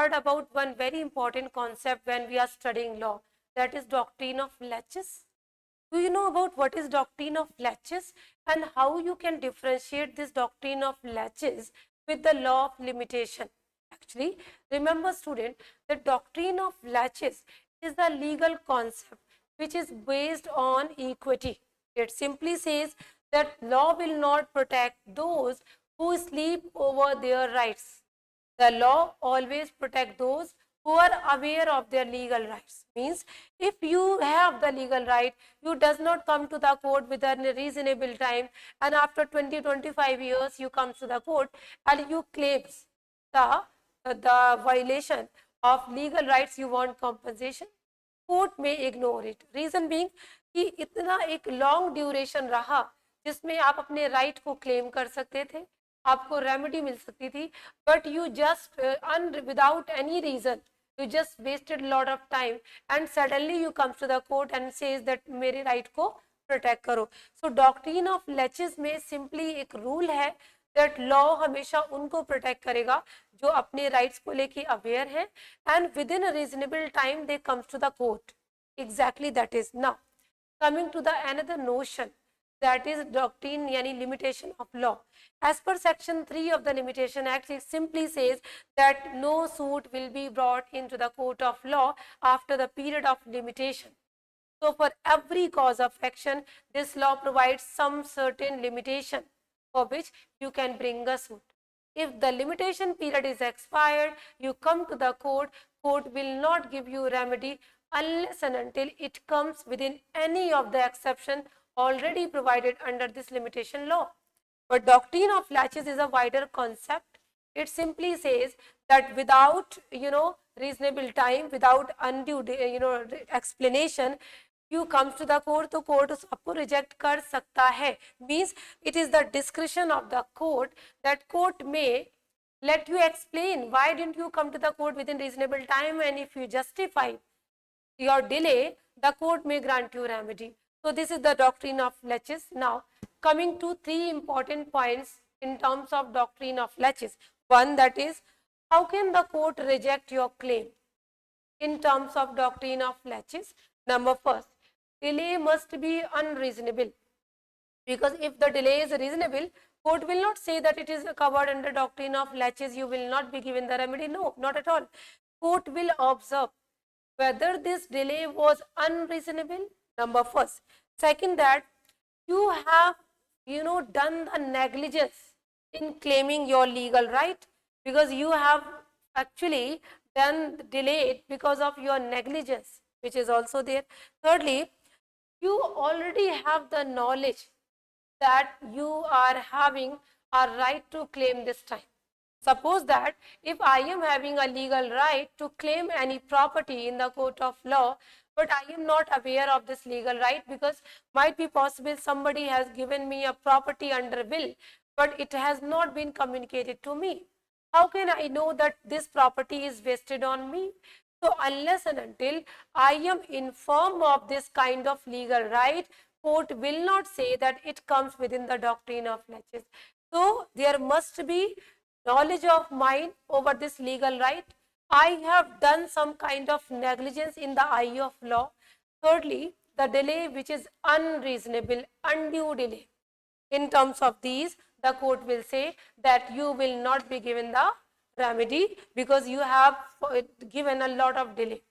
heard about one very important concept when we are studying law, that is doctrine of laches. Do you know about what is doctrine of laches and how you can differentiate this doctrine of laches with the law of limitation? Actually, remember student, the doctrine of laches is the legal concept which is based on equity. It simply says that law will not protect those who sleep over their rights. The law always protect those who are aware of their legal rights. Means if you have the legal right, you does not come to the court within a reasonable time, and after 20-25 years you come to the court and you claims the violation of legal rights, you want compensation, court में ignore it. Reason being कि इतना एक long duration रहा जिसमें आप अपने right को claim कर सकते थे, आपको रेमेडी मिल सकती थी, but you just without any reason you just wasted a lot of time and suddenly you come to the court and says that मेरे right को protect करो. So doctrine of laches में simply एक rule है that law हमेशा उनको protect करेगा जो अपने rights को लेके aware है and within a reasonable time they comes to the court. Exactly that is. Now coming to the another notion, that is doctrine yani limitation of law. As per section 3 of the Limitation Act, it simply says that no suit will be brought into the court of law after the period of limitation. So for every cause of action, this law provides some certain limitation for which you can bring a suit. If the limitation period is expired, you come to the court, court will not give you remedy unless and until it comes within any of the exception already provided under this limitation law. But doctrine of laches is a wider concept. It simply says that without reasonable time, without undue explanation, you comes to the court, तो court आपको reject कर सकता है. Means it is the discretion of the court that court may let you explain why didn't you come to the court within reasonable time, and if you justify your delay, the court may grant you remedy. So this is the doctrine of laches. Now coming to three important points in terms of doctrine of laches. One, that is how can the court reject your claim in terms of doctrine of laches. Number first, delay must be unreasonable, because if the delay is reasonable, court will not say that it is covered under doctrine of laches, you will not be given the remedy. No, not at all. Court will observe whether this delay was unreasonable. Number first. Second, that you have done the negligence in claiming your legal right, because you have actually done delayed because of your negligence, which is also there. Thirdly, you already have the knowledge that you are having a right to claim this time. Suppose that if I am having a legal right to claim any property in the court of law, but I am not aware of this legal right, because might be possible somebody has given me a property under will, but it has not been communicated to me. How can I know that this property is vested on me? So unless and until I am informed of this kind of legal right, court will not say that it comes within the doctrine of laches. So there must be knowledge of mine over this legal right. I have done some kind of negligence in the eye of law. Thirdly, the delay which is unreasonable, undue delay. In terms of these, the court will say that you will not be given the remedy because you have given a lot of delay.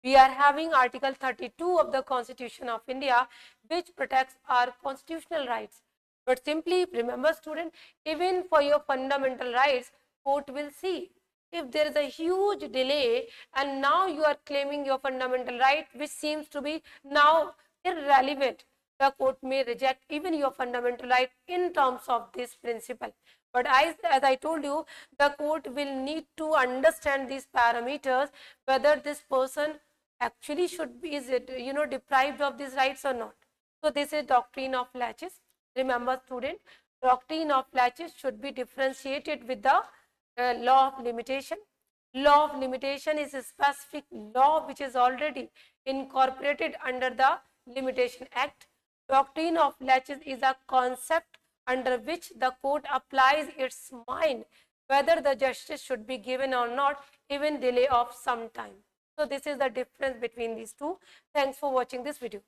We are having Article 32 of the Constitution of India, which protects our constitutional rights. But simply remember, student, even for your fundamental rights, court will see if there is a huge delay and now you are claiming your fundamental right, which seems to be now irrelevant, the court may reject even your fundamental right in terms of this principle. But as I told you, the court will need to understand these parameters, whether this person actually should be, is it, deprived of these rights or not. So this is doctrine of laches. Remember, student, doctrine of laches should be differentiated with the law of limitation. Law of limitation is a specific law which is already incorporated under the Limitation Act. Doctrine of laches is a concept under which the court applies its mind whether the justice should be given or not, even delay of some time. So this is the difference between these two. Thanks for watching this video.